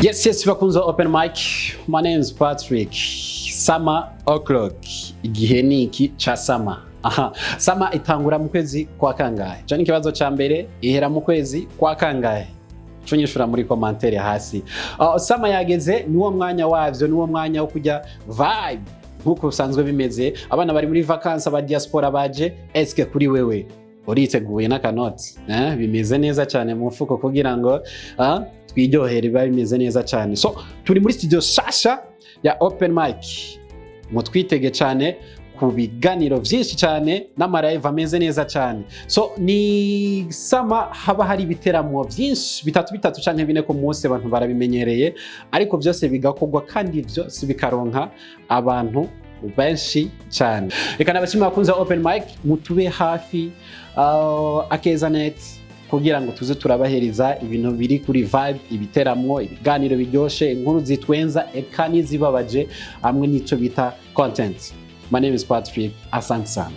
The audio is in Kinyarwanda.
Yes, bakunze Open Mic. My name is Patrick. Summer O'clock. Igihe niki cha summer. Summer itangura mu kwezi kwa kangahe? Cyo ni kibazo ca mbere, ihera mu kwezi kwa kangahe? Chunyishura muri commentaire hasi. Summer yageze niwo mwanya wavyo, niwo mwanya wo kujya vibe. Nkuko usanzwe bimeze, abana bari muri vacances, aba diaspora baje, eske kuri wewe uriteguye n'akanoti? Bimeze neza cyane mu mfuko kugira ngo twiryohere, bimeze neza cyane. So turi muri studio shasha ya Open Mic, mutwitege cyane ku biganiro byinshi cyane n'amalive ameze neza cyane. So ni Summer, haba hari ibiteramo byinshi bitatu cyane bine ku munsi, abantu barabimenyereye, ariko byose bigakorwa kandi byose bikaronka abantu benshi cyane. Reka nabashimira bakunze Open Mic, mutube hafi akezanet kugira ngo tuze turabahereza ibintu biri kuri vibe, ibiteramo, ibiganiro biryoshe, inkuru zitwenza, eka nizibabaje, hamwe n'icyo bita content. My name is Patrick. Asante sana.